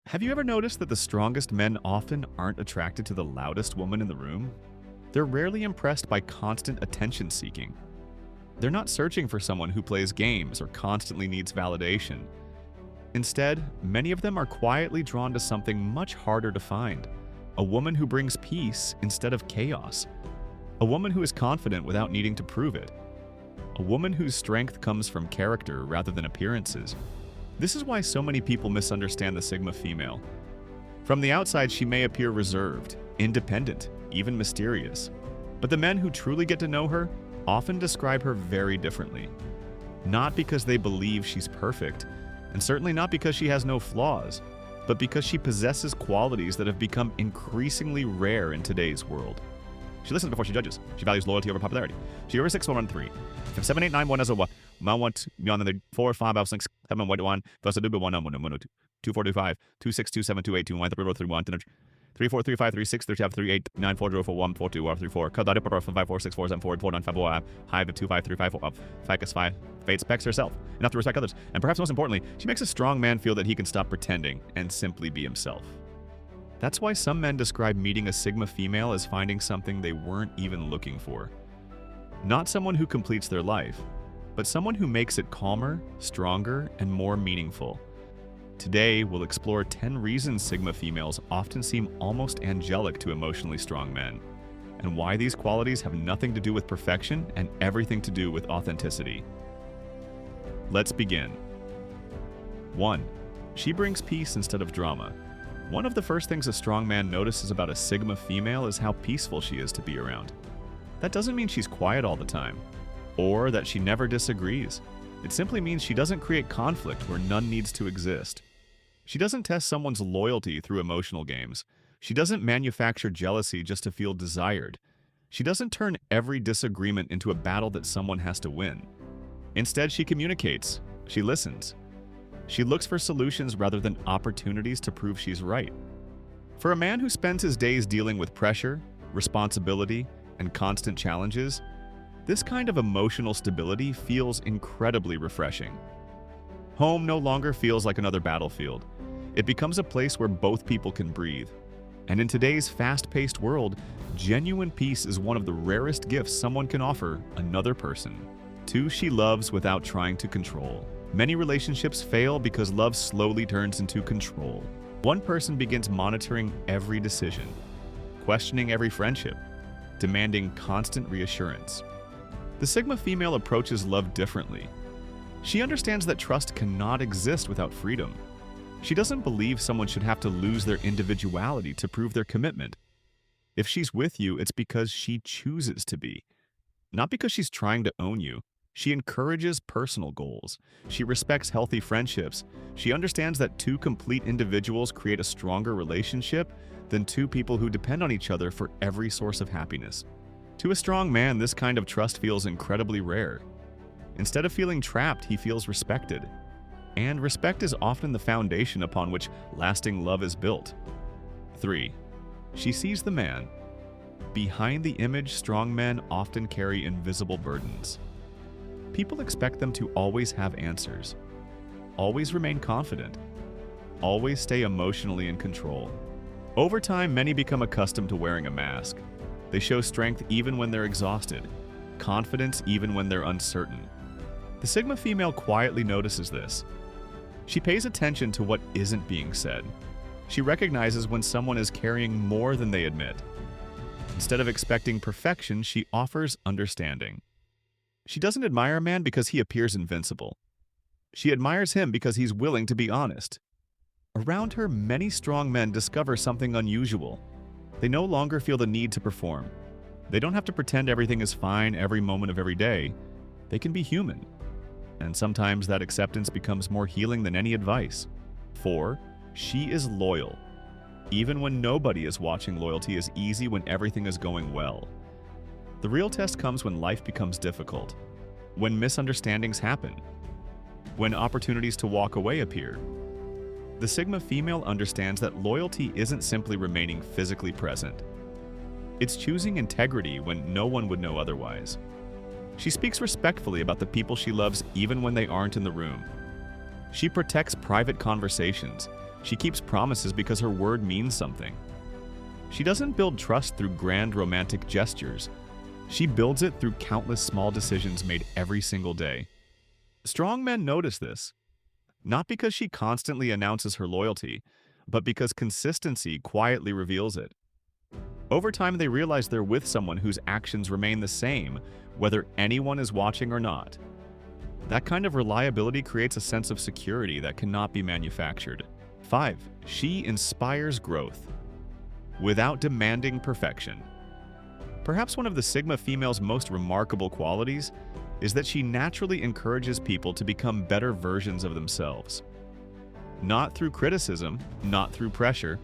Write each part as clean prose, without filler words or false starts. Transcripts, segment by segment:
Have you ever noticed that the strongest men often aren't attracted to the loudest woman in the room? They're rarely impressed by constant attention seeking. They're not searching for someone who plays games or constantly needs validation. Instead, many of them are quietly drawn to something much harder to find: a woman who brings peace instead of chaos. A woman who is confident without needing to prove it. A woman whose strength comes from character rather than appearances. This is why so many people misunderstand the Sigma female. From the outside, she may appear reserved, independent, even mysterious. But the men who truly get to know her often describe her very differently. Not because they believe she's perfect, and certainly not because she has no flaws, but because she possesses qualities that have become increasingly rare in today's world. She listens before she judges. She values loyalty over popularity. She over 6 1 3. 7 8 9 1 as a 1. Man 1 beyond the 4 5 out 6 7 1 1. First a double 1 1 1 2 4 2 5 2 6 2 7 2 8 2 1 3 3 1 3 4 3 5 3 6 3 3 8 9 4 0 4 1 4 2 3 4. Cut that up 5 4 6 4 7 4 4 9 5 1 5 2 5 3 5 4 5 5. Fate specs herself enough to respect others, and perhaps most importantly, she makes a strong man feel that he can stop pretending and simply be himself. That's why some men describe meeting a Sigma female as finding something they weren't even looking for. Not someone who completes their life, but someone who makes it calmer, stronger, and more meaningful. Today, we'll explore 10 reasons Sigma females often seem almost angelic to emotionally strong men, and why these qualities have nothing to do with perfection and everything to do with authenticity. Let's begin. 1. She brings peace instead of drama. One of the first things a strong man notices about a Sigma female is how peaceful she is to be around. That doesn't mean she's quiet all the time, or that she never disagrees. It simply means she doesn't create conflict where none needs to exist. She doesn't test someone's loyalty through emotional games. She doesn't manufacture jealousy just to feel desired. She doesn't turn every disagreement into a battle that someone has to win. Instead, she communicates. She listens. She looks for solutions rather than opportunities to prove she's right. For a man who spends his days dealing with pressure, responsibility, and constant challenges, this kind of emotional stability feels incredibly refreshing. Home no longer feels like another battlefield. It becomes a place where both people can breathe. And in today's fast-paced world, genuine peace is one of the rarest gifts someone can offer another person. 2. She loves without trying to control. Many relationships fail because love slowly turns into control. One person begins monitoring every decision, questioning every friendship, demanding constant reassurance. The Sigma female approaches love differently. She understands that trust cannot exist without freedom. She doesn't believe someone should have to lose their individuality to prove their commitment. If she's with you, it's because she chooses to be, not because she's trying to own you. She encourages personal goals. She respects healthy friendships. She understands that 2 complete individuals create a stronger relationship than 2 people who depend on each other for every source of happiness. To a strong man, this kind of trust feels incredibly rare. Instead of feeling trapped, he feels respected. And respect is often the foundation upon which lasting love is built. 3. She sees the man. Behind the image, strong men often carry invisible burdens. People expect them to always have answers, always remain confident, always stay emotionally in control. Over time, many become accustomed to wearing a mask. They show strength even when they're exhausted, confidence even when they're uncertain. The Sigma female quietly notices this. She pays attention to what isn't being said. She recognizes when someone is carrying more than they admit. Instead of expecting perfection, she offers understanding. She doesn't admire a man because he appears invincible. She admires him because he's willing to be honest. Around her, many strong men discover something unusual. They no longer feel the need to perform. They don't have to pretend everything is fine every moment of every day. They can be human. And sometimes that acceptance becomes more healing than any advice. 4. She is loyal. Even when nobody is watching, loyalty is easy when everything is going well. The real test comes when life becomes difficult, when misunderstandings happen, when opportunities to walk away appear. The Sigma female understands that loyalty isn't simply remaining physically present. It's choosing integrity when no one would know otherwise. She speaks respectfully about the people she loves even when they aren't in the room. She protects private conversations, She keeps promises because her word means something. She doesn't build trust through grand romantic gestures. She builds it through countless small decisions made every single day. Strong men notice this, not because she constantly announces her loyalty, but because consistency quietly reveals it. Over time, they realize they're with someone whose actions remain the same, whether anyone is watching or not. That kind of reliability creates a sense of security that cannot be manufactured. 5. She inspires growth without demanding perfection. Perhaps one of the Sigma female's most remarkable qualities is that she naturally encourages people to become better versions of themselves. Not through criticism, not through pressure,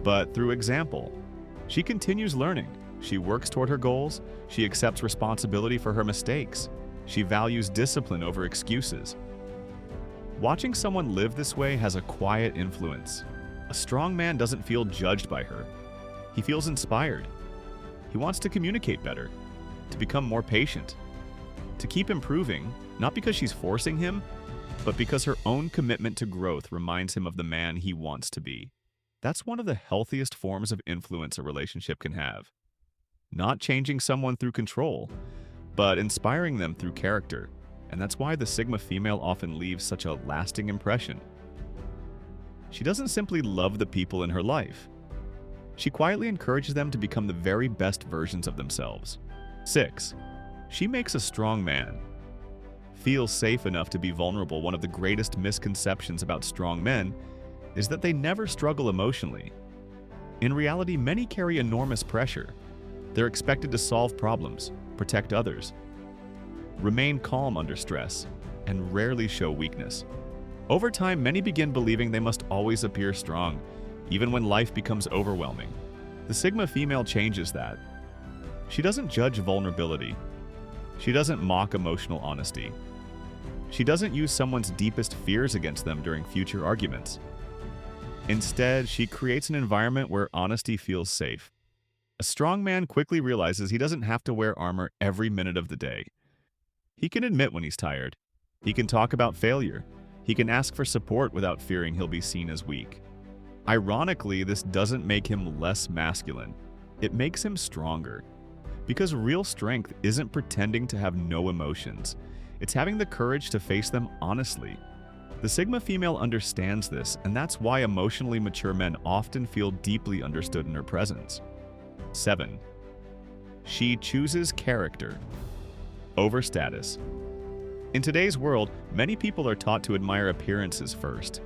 but through example. She continues learning. She works toward her goals. She accepts responsibility for her mistakes. She values discipline over excuses. Watching someone live this way has a quiet influence. A strong man doesn't feel judged by her. He feels inspired. He wants to communicate better, to become more patient, to keep improving, not because she's forcing him, but because her own commitment to growth reminds him of the man he wants to be. That's one of the healthiest forms of influence a relationship can have. Not changing someone through control, but inspiring them through character. And that's why the Sigma female often leaves such a lasting impression. She doesn't simply love the people in her life. She quietly encourages them to become the very best versions of themselves. 6. She makes a strong man feel safe enough to be vulnerable. One of the greatest misconceptions about strong men is that they never struggle emotionally. In reality, many carry enormous pressure. They're expected to solve problems, protect others, remain calm under stress, and rarely show weakness. Over time, many begin believing they must always appear strong, even when life becomes overwhelming. The Sigma female changes that. She doesn't judge vulnerability. She doesn't mock emotional honesty. She doesn't use someone's deepest fears against them during future arguments. Instead, she creates an environment where honesty feels safe. A strong man quickly realizes he doesn't have to wear armor every minute of the day. He can admit when he's tired. He can talk about failure. He can ask for support without fearing he'll be seen as weak. Ironically, this doesn't make him less masculine. It makes him stronger. Because real strength isn't pretending to have no emotions. It's having the courage to face them honestly. The Sigma female understands this, and that's why emotionally mature men often feel deeply understood in her presence. 7. She chooses character over status. In today's world, many people are taught to admire appearances first.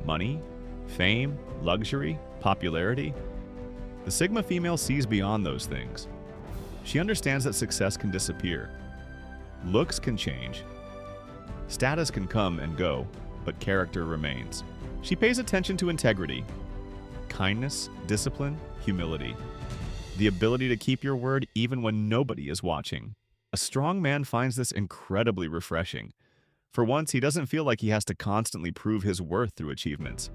Money, fame, luxury, popularity. The Sigma female sees beyond those things. She understands that success can disappear. Looks can change. Status can come and go, but character remains. She pays attention to integrity, kindness, discipline, humility. The ability to keep your word even when nobody is watching. A strong man finds this incredibly refreshing. For once, he doesn't feel like he has to constantly prove his worth through achievements.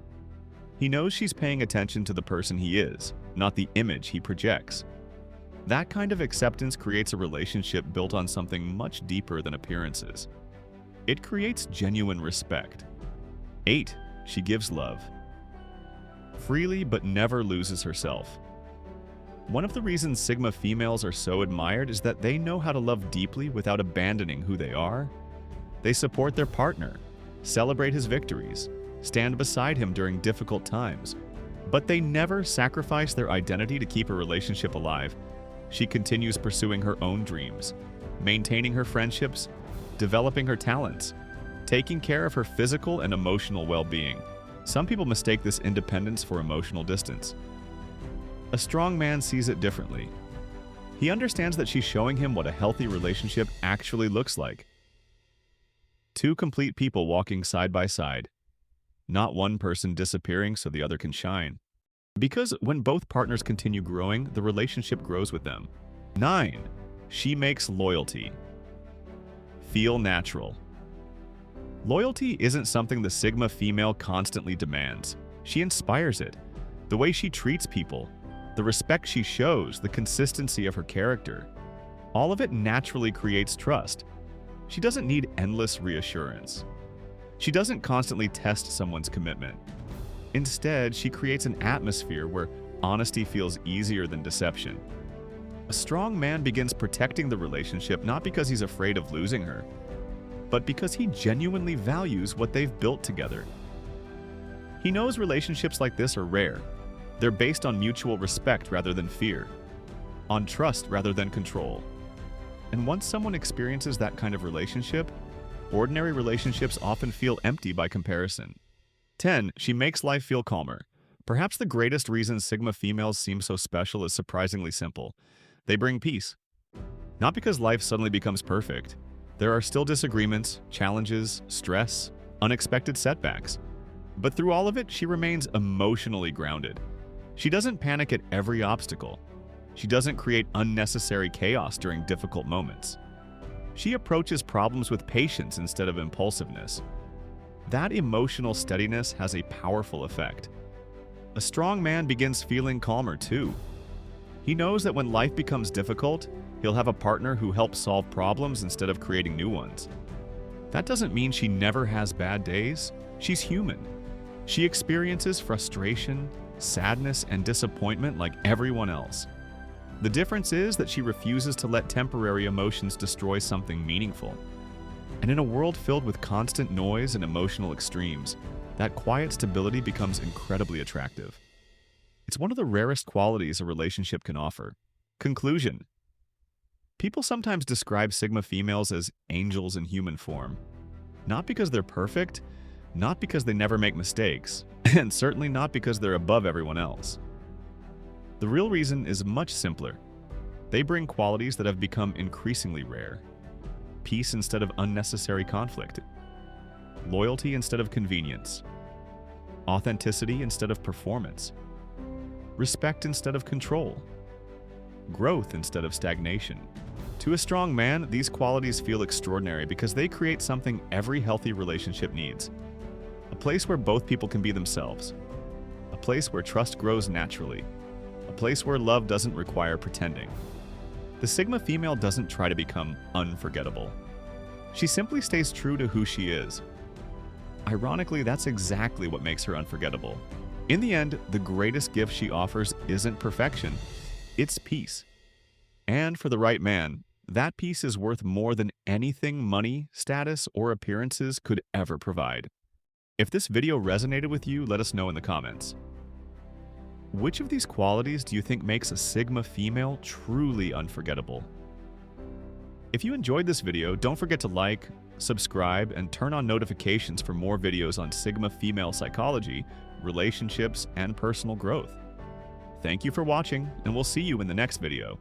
He knows she's paying attention to the person he is, not the image he projects. That kind of acceptance creates a relationship built on something much deeper than appearances. It creates genuine respect. 8. She gives love. Freely but never loses herself. One of the reasons Sigma females are so admired is that they know how to love deeply without abandoning who they are. They support their partner, celebrate his victories, stand beside him during difficult times. But they never sacrifice their identity to keep a relationship alive. She continues pursuing her own dreams, maintaining her friendships, developing her talents, taking care of her physical and emotional well-being. Some people mistake this independence for emotional distance. A strong man sees it differently. He understands that she's showing him what a healthy relationship actually looks like. Two complete people walking side by side, not one person disappearing so the other can shine. Because when both partners continue growing, the relationship grows with them. 9. She makes loyalty feel natural. Loyalty isn't something the Sigma female constantly demands. She inspires it. The way she treats people, the respect she shows, the consistency of her character. All of it naturally creates trust. She doesn't need endless reassurance. She doesn't constantly test someone's commitment. Instead, she creates an atmosphere where honesty feels easier than deception. A strong man begins protecting the relationship not because he's afraid of losing her, but because he genuinely values what they've built together. He knows relationships like this are rare. They're based on mutual respect rather than fear, on trust rather than control. And once someone experiences that kind of relationship, ordinary relationships often feel empty by comparison. 10. She makes life feel calmer. Perhaps the greatest reason Sigma females seem so special is surprisingly simple. They bring peace. Not because life suddenly becomes perfect. There are still disagreements, challenges, stress, unexpected setbacks. But through all of it, she remains emotionally grounded. She doesn't panic at every obstacle. She doesn't create unnecessary chaos during difficult moments. She approaches problems with patience instead of impulsiveness. That emotional steadiness has a powerful effect. A strong man begins feeling calmer too. He knows that when life becomes difficult, he'll have a partner who helps solve problems instead of creating new ones. That doesn't mean she never has bad days. She's human. She experiences frustration, sadness, and disappointment like everyone else. The difference is that she refuses to let temporary emotions destroy something meaningful. And in a world filled with constant noise and emotional extremes, that quiet stability becomes incredibly attractive. It's one of the rarest qualities a relationship can offer. Conclusion. People sometimes describe Sigma females as angels in human form. Not because they're perfect, not because they never make mistakes, and certainly not because they're above everyone else. The real reason is much simpler. They bring qualities that have become increasingly rare. Peace instead of unnecessary conflict. Loyalty instead of convenience. Authenticity instead of performance. Respect instead of control. Growth instead of stagnation. To a strong man, these qualities feel extraordinary because they create something every healthy relationship needs. A place where both people can be themselves. A place where trust grows naturally. A place where love doesn't require pretending. The Sigma female doesn't try to become unforgettable. She simply stays true to who she is. Ironically, that's exactly what makes her unforgettable. In the end, the greatest gift she offers isn't perfection, it's peace. And for the right man, that peace is worth more than anything money, status, or appearances could ever provide. If this video resonated with you, let us know in the comments. Which of these qualities do you think makes a Sigma female truly unforgettable? If you enjoyed this video, don't forget to like, subscribe, and turn on notifications for more videos on Sigma female psychology, relationships, and personal growth. Thank you for watching, and we'll see you in the next video.